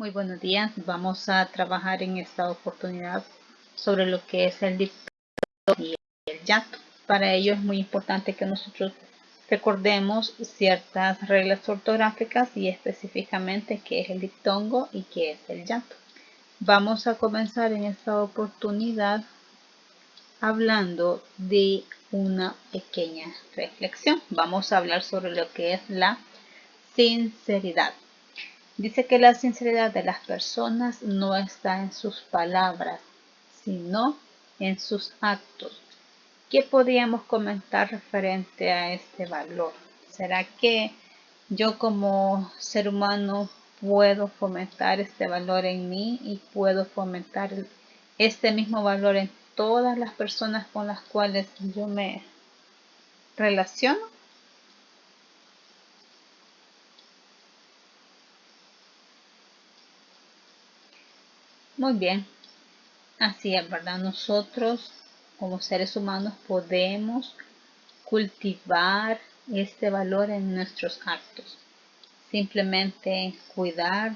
Muy buenos días. Vamos a trabajar en esta oportunidad sobre lo que es el diptongo y el yato. Para ello es muy importante que nosotros recordemos ciertas reglas ortográficas y específicamente qué es el diptongo y qué es el yato. Vamos a comenzar en esta oportunidad hablando de una pequeña reflexión. Vamos a hablar sobre lo que es la sinceridad. Dice que la sinceridad de las personas no está en sus palabras, sino en sus actos. ¿Qué podríamos comentar referente a este valor? ¿Será que yo como ser humano puedo fomentar este valor en mí y puedo fomentar este mismo valor en todas las personas con las cuales yo me relaciono? Muy bien. Así es, ¿verdad? Nosotros como seres humanos podemos cultivar este valor en nuestros actos. Simplemente cuidar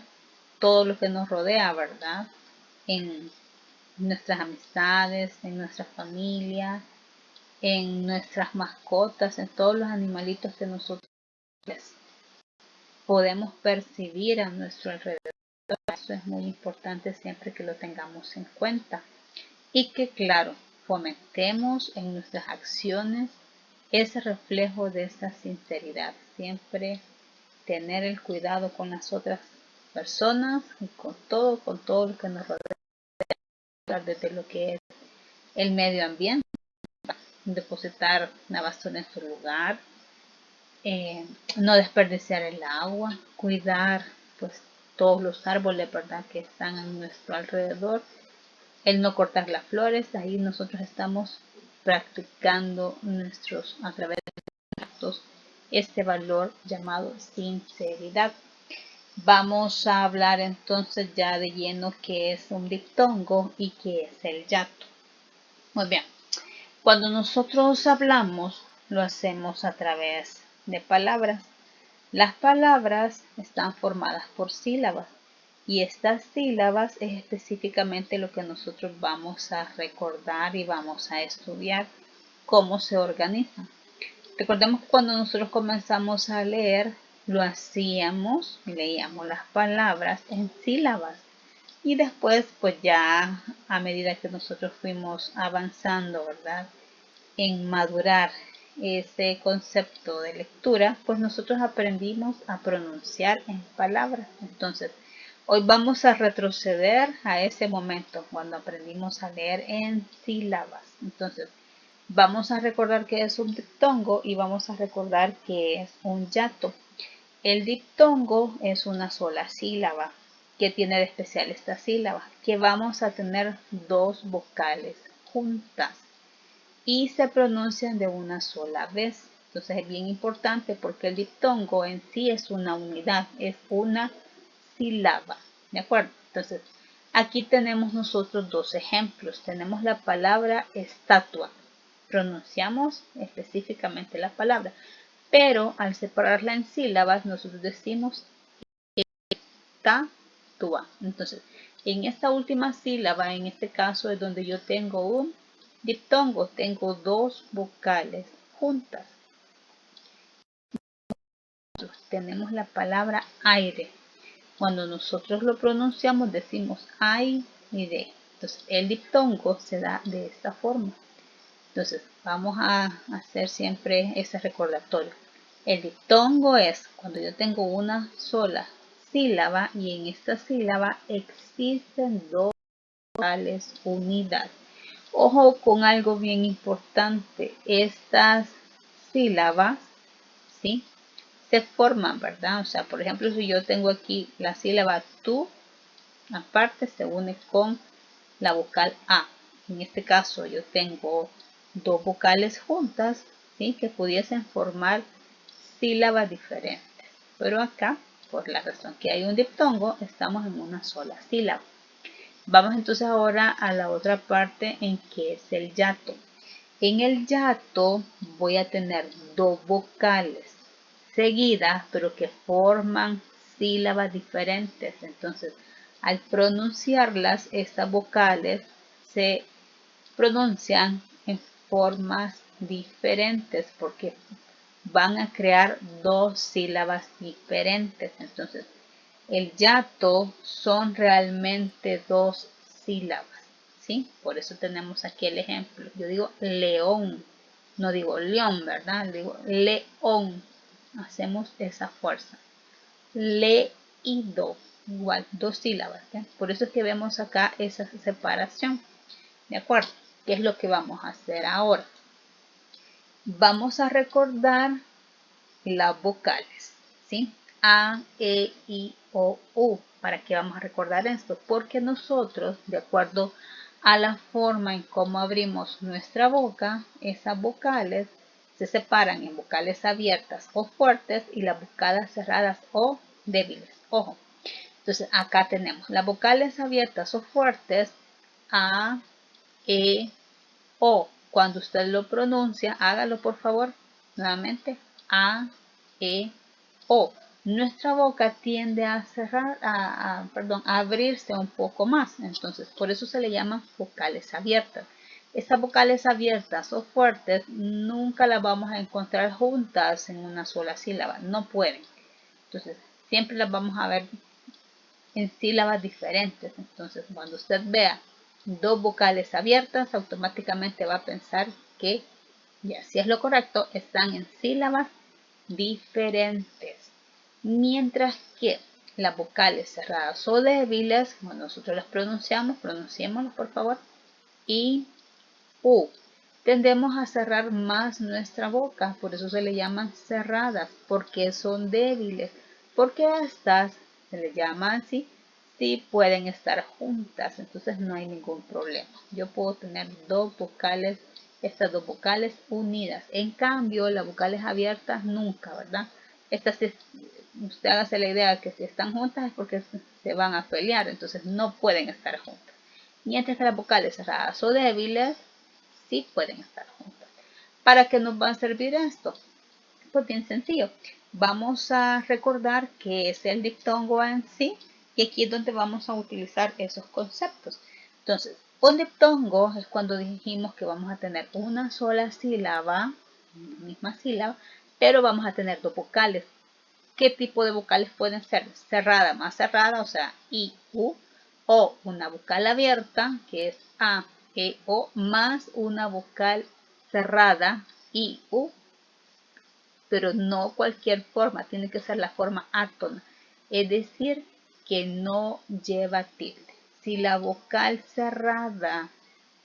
todo lo que nos rodea, ¿verdad? En nuestras amistades, en nuestra familia, en nuestras mascotas, en todos los animalitos que nosotros podemos percibir a nuestro alrededor. Eso es muy importante siempre que lo tengamos en cuenta. Y que claro, fomentemos en nuestras acciones ese reflejo de esa sinceridad. Siempre tener el cuidado con las otras personas y con todo lo que nos rodea, desde lo que es el medio ambiente, depositar la basura en su lugar, no desperdiciar el agua, cuidar pues todos los árboles, ¿verdad?, que están a nuestro alrededor, el no cortar las flores. Ahí nosotros estamos practicando a través de actos este valor llamado sinceridad. Vamos a hablar entonces ya de lleno qué es un diptongo y qué es el yato. Muy bien, cuando nosotros hablamos lo hacemos a través de palabras. Las palabras están formadas por sílabas. Y estas sílabas es específicamente lo que nosotros vamos a recordar y vamos a estudiar cómo se organizan. Recordemos que cuando nosotros comenzamos a leer, lo hacíamos, leíamos las palabras en sílabas. Y después, pues ya a medida que nosotros fuimos avanzando, ¿verdad?, en madurar ese concepto de lectura, pues nosotros aprendimos a pronunciar en palabras. Entonces, hoy vamos a retroceder a ese momento cuando aprendimos a leer en sílabas. Entonces, vamos a recordar que es un diptongo y vamos a recordar que es un yato. El diptongo es una sola sílaba. ¿Qué tiene de especial esta sílaba? Que vamos a tener dos vocales juntas y se pronuncian de una sola vez. Entonces es bien importante porque el diptongo en sí es una unidad, es una sílaba. ¿De acuerdo? Entonces aquí tenemos nosotros dos ejemplos. Tenemos la palabra estatua. Pronunciamos específicamente la palabra, pero al separarla en sílabas nosotros decimos estatua. Entonces en esta última sílaba, en este caso es donde yo tengo un diptongo, tengo dos vocales juntas. Tenemos la palabra aire. Cuando nosotros lo pronunciamos decimos aire. Entonces el diptongo se da de esta forma. Entonces vamos a hacer siempre ese recordatorio. El diptongo es cuando yo tengo una sola sílaba y en esta sílaba existen dos vocales unidas. Ojo con algo bien importante. Estas sílabas, ¿sí?, se forman, ¿verdad? O sea, por ejemplo, si yo tengo aquí la sílaba tú, aparte se une con la vocal A. En este caso yo tengo dos vocales juntas, ¿sí?, que pudiesen formar sílabas diferentes. Pero acá, por la razón que hay un diptongo, estamos en una sola sílaba. Vamos entonces ahora a la otra parte en que es el yato. En el yato voy a tener dos vocales seguidas, pero que forman sílabas diferentes. Entonces al pronunciarlas, estas vocales se pronuncian en formas diferentes porque van a crear dos sílabas diferentes. Entonces, el yato son realmente dos sílabas, ¿sí? Por eso tenemos aquí el ejemplo. Yo digo león, no digo león, ¿verdad? Digo león. Hacemos esa fuerza. Leído, igual, dos sílabas. ¿sí? Por eso es que vemos acá esa separación. ¿De acuerdo? ¿Qué es lo que vamos a hacer ahora? Vamos a recordar las vocales, ¿sí? A, E, I, O, U. ¿Para qué vamos a recordar esto? Porque nosotros, de acuerdo a la forma en cómo abrimos nuestra boca, esas vocales se separan en vocales abiertas o fuertes y las vocales cerradas o débiles. Ojo. Entonces, acá tenemos las vocales abiertas o fuertes, A, E, O. Cuando usted lo pronuncia, hágalo por favor. Nuevamente, A, E, O. Nuestra boca tiende a cerrar, a abrirse un poco más. Entonces, por eso se le llaman vocales abiertas. Estas vocales abiertas o fuertes nunca las vamos a encontrar juntas en una sola sílaba. No pueden. Entonces, siempre las vamos a ver en sílabas diferentes. Entonces, cuando usted vea dos vocales abiertas, automáticamente va a pensar que, ya si es lo correcto, están en sílabas diferentes. Mientras que las vocales cerradas o débiles, cuando nosotros las pronunciamos, pronunciémoslas por favor, I, U. Tendemos a cerrar más nuestra boca, por eso se le llaman cerradas, porque son débiles, porque a estas se les llama así, sí pueden estar juntas, entonces no hay ningún problema. Yo puedo tener dos vocales, estas dos vocales unidas. En cambio, las vocales abiertas nunca, ¿verdad? Estas, usted hágase la idea que si están juntas es porque se van a pelear, entonces no pueden estar juntas. Mientras que las vocales cerradas o débiles sí pueden estar juntas. ¿Para qué nos va a servir esto? Pues bien sencillo. Vamos a recordar qué es el diptongo en sí y aquí es donde vamos a utilizar esos conceptos. Entonces, un diptongo es cuando dijimos que vamos a tener una sola sílaba, una misma sílaba, pero vamos a tener dos vocales. ¿Qué tipo de vocales pueden ser? Cerrada, más cerrada, o sea, I, U, o una vocal abierta, que es A, E, O, más una vocal cerrada, I, U, pero no cualquier forma, tiene que ser la forma átona, es decir, que no lleva tilde. Si la vocal cerrada,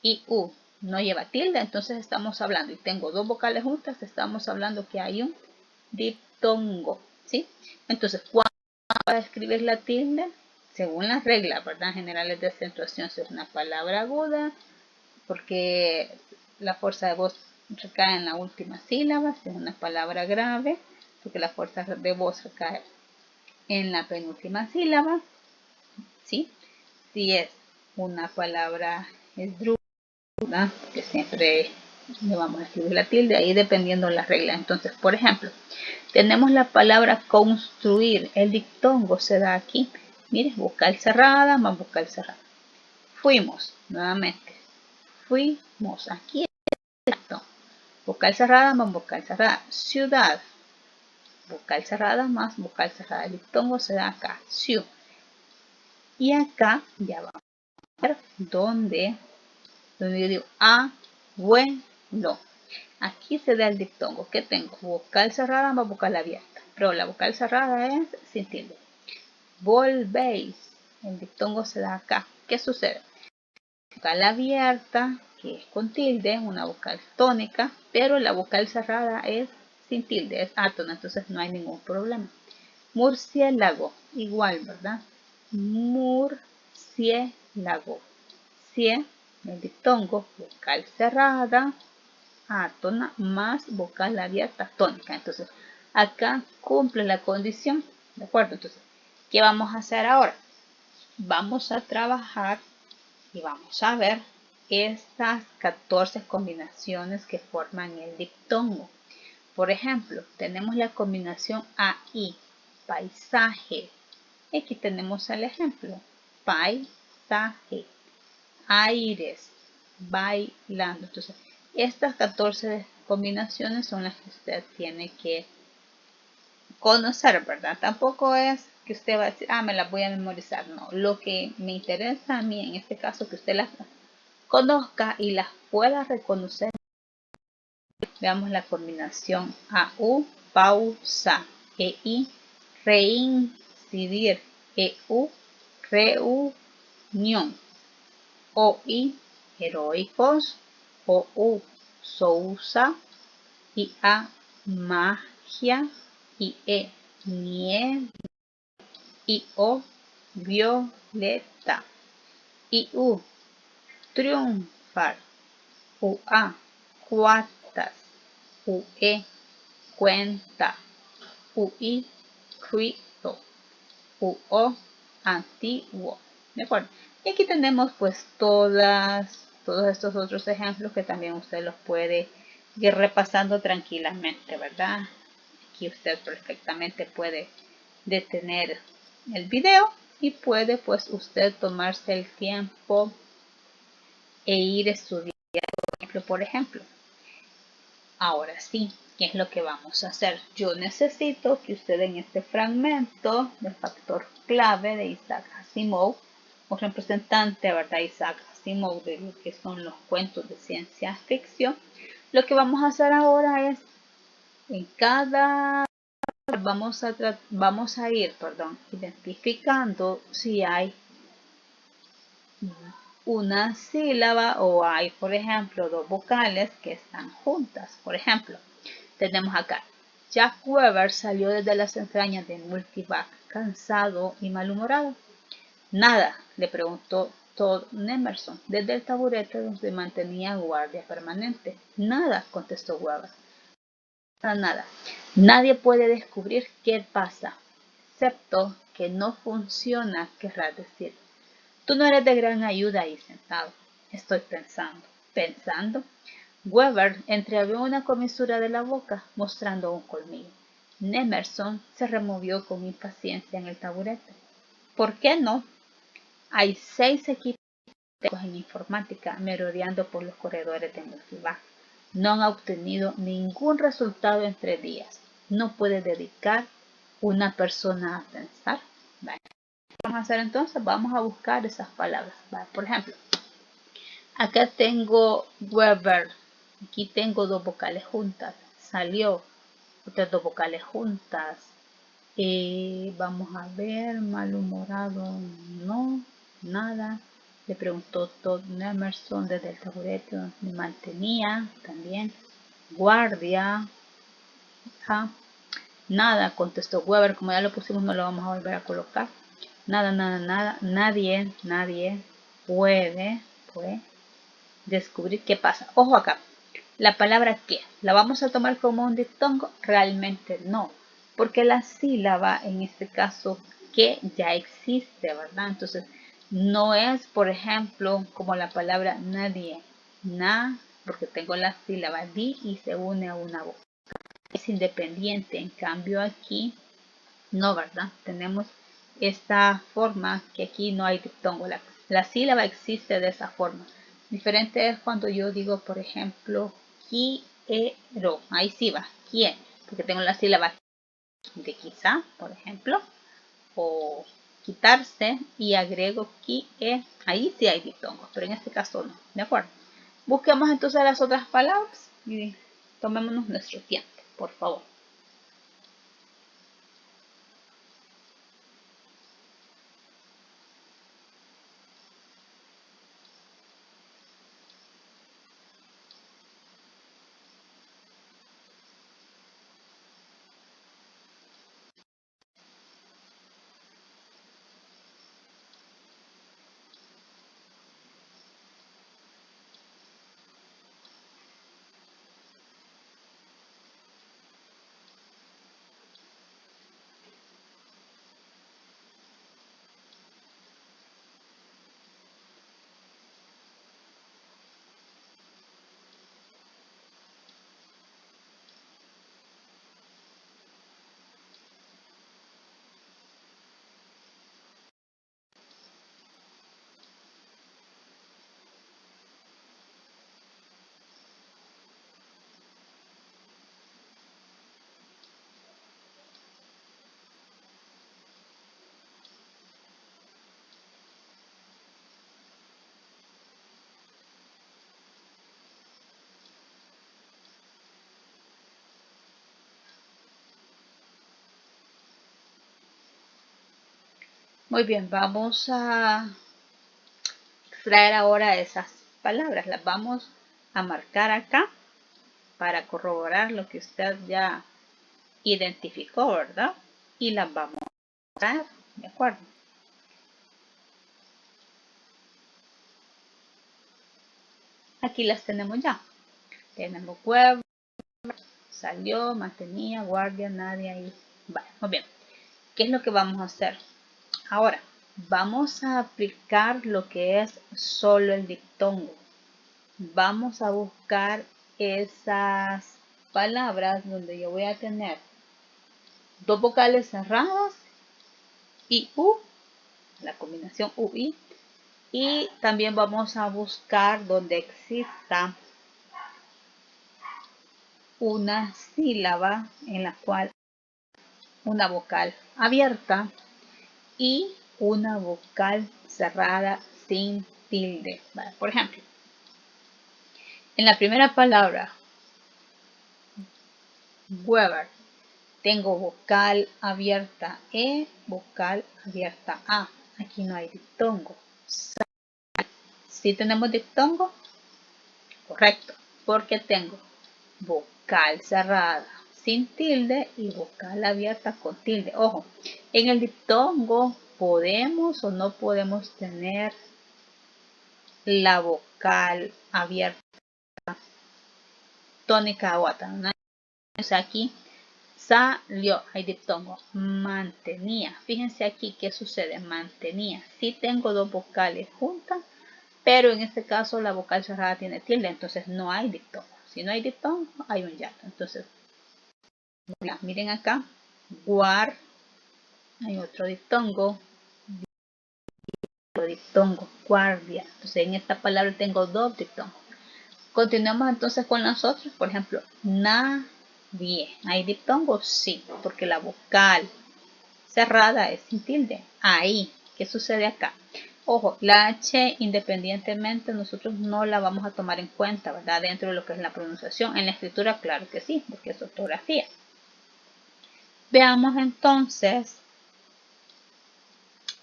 I, U, no lleva tilde, entonces estamos hablando, y tengo dos vocales juntas, estamos hablando que hay un diptongo, ¿sí? Entonces, ¿cuándo va a escribir la tilde? Según las reglas, ¿verdad? Generales de acentuación, si es una palabra aguda, porque la fuerza de voz recae en la última sílaba, si es una palabra grave, porque la fuerza de voz recae en la penúltima sílaba, ¿sí? Si es una palabra esdrújula, que siempre le vamos a escribir la tilde, ahí dependiendo de la regla. Entonces, por ejemplo, tenemos la palabra construir, el diptongo se da aquí, mire, vocal cerrada más vocal cerrada. Fuimos, nuevamente, fuimos, aquí esto, vocal cerrada más vocal cerrada, ciudad, vocal cerrada más vocal cerrada, el diptongo se da acá, ciu. Y acá ya vamos a ver donde yo digo abuelo. Aquí se da el diptongo. ¿Qué tengo? Vocal cerrada más vocal abierta. Pero la vocal cerrada es sin tilde. Volvéis. El diptongo se da acá. ¿Qué sucede? Vocal abierta, que es con tilde, una vocal tónica, pero la vocal cerrada es sin tilde, es átona, entonces no hay ningún problema. Murciélago, igual, ¿verdad? Murciélago. Cie, el diptongo, vocal cerrada, átona, más vocal abierta, tónica. Entonces, acá cumple la condición, ¿de acuerdo? Entonces, ¿qué vamos a hacer ahora? Vamos a trabajar y vamos a ver estas 14 combinaciones que forman el diptongo. Por ejemplo, tenemos la combinación AI, paisaje. Aquí tenemos el ejemplo. paisaje, aires, bailando. Entonces, estas 14 combinaciones son las que usted tiene que conocer, ¿verdad? Tampoco es que usted va a decir, me las voy a memorizar. No, lo que me interesa a mí en este caso que usted las conozca y las pueda reconocer. Veamos la combinación AU, pausa, EI, reincidir, EU, reunión, OI, heroicos, OU, Sousa, IA, magia, IE, nieve, IO, violeta, IU, triunfar, UA, cuatas, UE, cuenta, UI, cripto, UO, antiguo. ¿De acuerdo? Y aquí tenemos pues todos estos otros ejemplos que también usted los puede ir repasando tranquilamente, ¿verdad? Aquí usted perfectamente puede detener el video y puede pues usted tomarse el tiempo e ir estudiando por ejemplo. Ahora sí, ¿qué es lo que vamos a hacer? Yo necesito que usted en este fragmento del factor clave de Isaac Asimov, o representante, ¿verdad? Isaac Asimov de lo que son los cuentos de ciencia ficción, lo que vamos a hacer ahora es en cada vamos a ir identificando si hay una sílaba o hay, por ejemplo, dos vocales que están juntas. Por ejemplo, tenemos acá, Jack Weber salió desde las entrañas de Multivac, cansado y malhumorado. Nada, le preguntó Todd Nemerson, desde el taburete donde mantenía guardia permanente. Nada, contestó Weber. Nada. Nadie puede descubrir qué pasa, excepto que no funciona, querrás decir. Tú no eres de gran ayuda ahí sentado. Estoy pensando. ¿Pensando? Weber entreabrió una comisura de la boca, mostrando un colmillo. Nemerson se removió con impaciencia en el taburete. ¿Por qué no? Hay 6 equipos en informática merodeando por los corredores de Multivac. No han obtenido ningún resultado en 3 días. No puede dedicar una persona a pensar. Vale. ¿Qué vamos a hacer entonces? Vamos a buscar esas palabras. Vale. Por ejemplo, acá tengo Weber. Aquí tengo 2 vocales juntas. Salió. Otras 2 vocales juntas. Vamos a ver. Malhumorado. No. Nada. Le preguntó Todd Nemerson desde el taburete donde me mantenía. También. Guardia. Nada, contestó Weber. Como ya lo pusimos, no lo vamos a volver a colocar. Nada, nada, nada. Nadie puede descubrir qué pasa. Ojo acá. La palabra que, ¿la vamos a tomar como un diptongo? Realmente no. Porque la sílaba, en este caso, que ya existe, ¿verdad? Entonces, no es, por ejemplo, como la palabra nadie. Porque tengo la sílaba di y se une a una voz. Es independiente. En cambio, aquí, no, ¿verdad? Tenemos esta forma que aquí no hay diptongo. La sílaba existe de esa forma. Diferente es cuando yo digo, por ejemplo, quiero. Ahí sí va, quién. Porque tengo la sílaba de quizá, por ejemplo. O quitarse y agrego quiere. Ahí sí hay diptongos, pero en este caso no. ¿De acuerdo? Busquemos entonces las otras palabras y tomémonos nuestro tiempo, por favor. Muy bien, vamos a extraer ahora esas palabras. Las vamos a marcar acá para corroborar lo que usted ya identificó, ¿verdad? Y las vamos a extraer, ¿de acuerdo? Aquí las tenemos ya. Tenemos web, salió, mantenía, guardia, nadie ahí. Vale, muy bien. ¿Qué es lo que vamos a hacer? Ahora, vamos a aplicar lo que es solo el diptongo. Vamos a buscar esas palabras donde yo voy a tener dos vocales cerradas y U, la combinación UI, y también vamos a buscar donde exista una sílaba en la cual una vocal abierta y una vocal cerrada sin tilde. Vale, por ejemplo, en la primera palabra, Weber, tengo vocal abierta E, vocal abierta A. Aquí no hay diptongo. ¿Sí tenemos diptongo? Correcto, porque tengo vocal cerrada sin tilde y vocal abierta con tilde. Ojo, en el diptongo podemos o no podemos tener la vocal abierta tónica aguata. ¿No? O sea, aquí salió, hay diptongo, mantenía. Fíjense aquí qué sucede, mantenía. Sí tengo dos vocales juntas, pero en este caso la vocal cerrada tiene tilde, entonces no hay diptongo. Si no hay diptongo, hay un hiato. Entonces, miren acá, guar, hay otro diptongo, guardia. Entonces en esta palabra tengo dos diptongos. Continuamos entonces con las otras, por ejemplo, nadie. ¿Hay diptongo? Sí, porque la vocal cerrada es sin tilde. Ahí, ¿qué sucede acá? Ojo, la H independientemente nosotros no la vamos a tomar en cuenta, ¿verdad? Dentro de lo que es la pronunciación. En la escritura, claro que sí, porque es ortografía. Veamos entonces,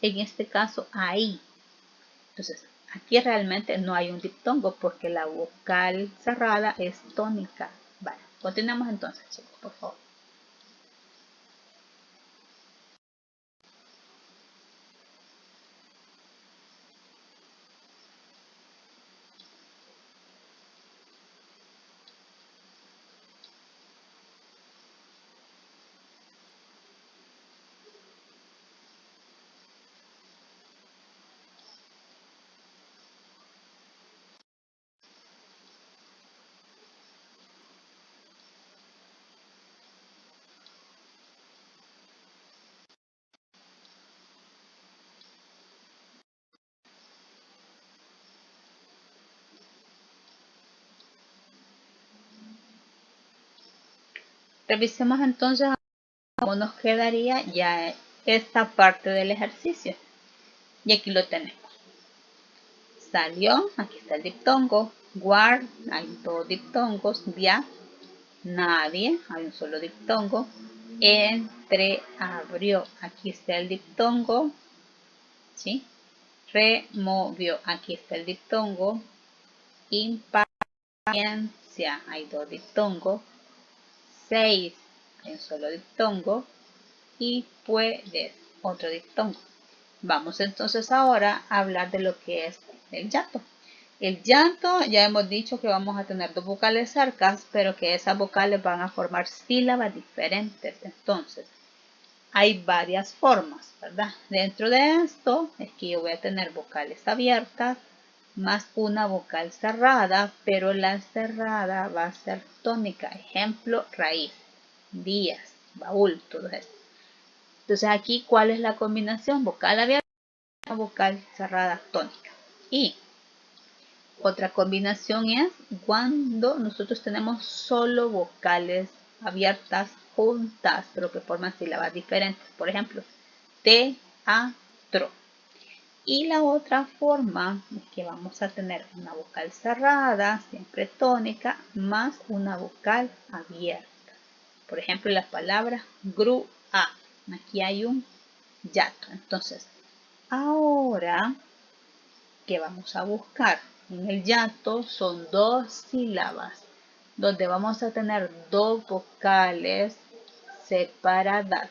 en este caso, ahí. Entonces, aquí realmente no hay un diptongo porque la vocal cerrada es tónica. Vale, continuamos entonces, chicos, por favor. Revisemos entonces cómo nos quedaría ya esta parte del ejercicio. Y aquí lo tenemos. Salió, aquí está el diptongo. Guard, hay dos diptongos. Dia, nadie, hay un solo diptongo. Entreabrió, aquí está el diptongo. ¿Sí? Removió, aquí está el diptongo. Impaciencia, hay dos diptongos. 6, hay un solo diptongo. Y puedes, otro diptongo. Vamos entonces ahora a hablar de lo que es el llanto. El llanto, ya hemos dicho que vamos a tener dos vocales cercas, pero que esas vocales van a formar sílabas diferentes. Entonces, hay varias formas, ¿verdad? Dentro de esto es que yo voy a tener vocales abiertas más una vocal cerrada, pero la cerrada va a ser tónica. Ejemplo, raíz, días, baúl, todo esto. Entonces aquí, ¿cuál es la combinación? Vocal abierta, vocal cerrada, tónica. Y otra combinación es cuando nosotros tenemos solo vocales abiertas juntas, pero que forman sílabas diferentes. Por ejemplo, teatro. Y la otra forma es que vamos a tener una vocal cerrada, siempre tónica, más una vocal abierta. Por ejemplo, la palabra grúa. Aquí hay un yato. Entonces, Ahora, ¿qué vamos a buscar? En el yato son 2 sílabas, donde vamos a tener 2 vocales separadas.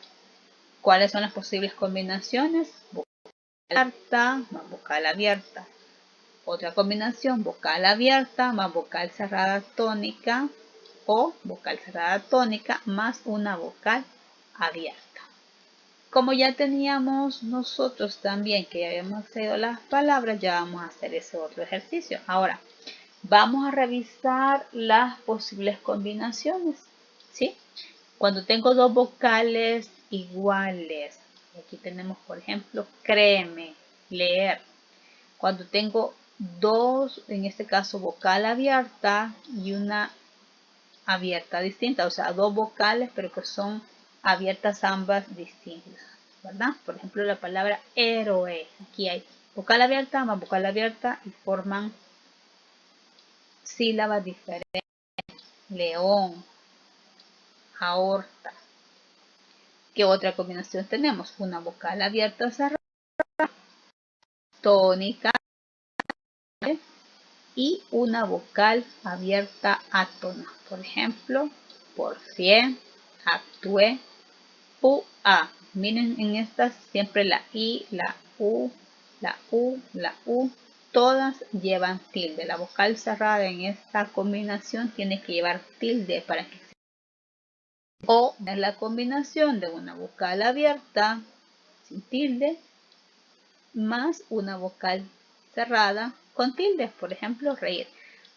¿Cuáles son las posibles combinaciones? Vocal abierta más vocal abierta. Otra combinación, vocal abierta más vocal cerrada tónica o vocal cerrada tónica más una vocal abierta. Como ya teníamos nosotros también que ya habíamos accedido las palabras, ya vamos a hacer ese otro ejercicio. Ahora, vamos a revisar las posibles combinaciones, ¿sí? Cuando tengo 2 vocales iguales, aquí tenemos por ejemplo créeme, leer. Cuando tengo 2, en este caso vocal abierta y una abierta distinta, o sea, 2 vocales pero que son abiertas ambas distintas, ¿verdad? Por ejemplo, la palabra héroe, aquí hay vocal abierta más vocal abierta y forman sílabas diferentes. León, aorta. ¿Qué otra combinación tenemos? Una vocal abierta cerrada, tónica y una vocal abierta átona. Por ejemplo, porfié, actué, a. Miren en estas siempre la I, la U, la U, la U, todas llevan tilde. La vocal cerrada en esta combinación tiene que llevar tilde para que sea. O es la combinación de una vocal abierta sin tilde más una vocal cerrada con tilde. Por ejemplo, reír.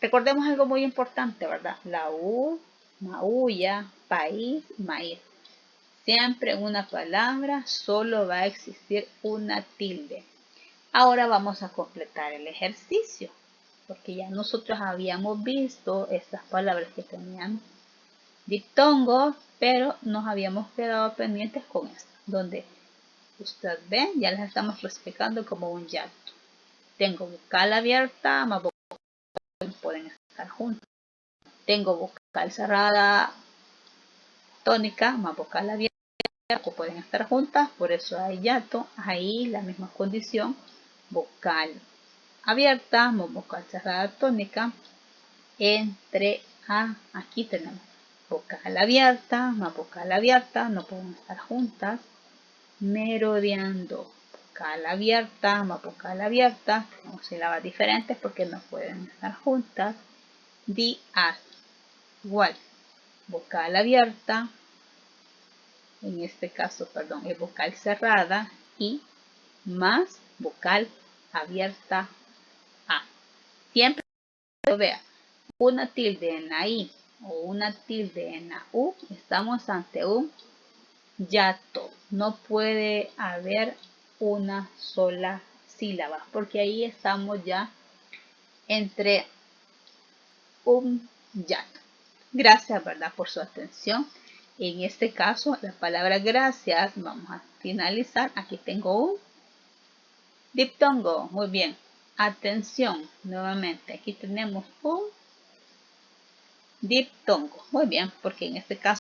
Recordemos algo muy importante, ¿verdad? La U, maulla, país, maíz. Siempre en una palabra solo va a existir una tilde. Ahora vamos a completar el ejercicio, porque ya nosotros habíamos visto estas palabras que tenían diptongo, pero nos habíamos quedado pendientes con esto, donde usted ve, ya les estamos clasificando como un yato. Tengo vocal abierta más vocal pueden estar juntas. Tengo vocal cerrada tónica más vocal abierta o pueden estar juntas, por eso hay yato. Ahí la misma condición, vocal abierta más vocal cerrada tónica entre a. Aquí tenemos vocal abierta más vocal abierta, no pueden estar juntas. Merodeando, vocal abierta más vocal abierta, tenemos sílabas diferentes porque no pueden estar juntas. Días, igual, vocal abierta, en este caso, perdón, es vocal cerrada y más vocal abierta a. Siempre que vea una tilde en la I o una tilde en la U, estamos ante un yato. No puede haber una sola sílaba porque ahí estamos ya entre un yato. Gracias, ¿verdad? Por su atención. En este caso, la palabra gracias, vamos a finalizar. Aquí tengo un diptongo. Muy bien. Atención, nuevamente. Aquí tenemos un diptongo. Muy bien, porque en este caso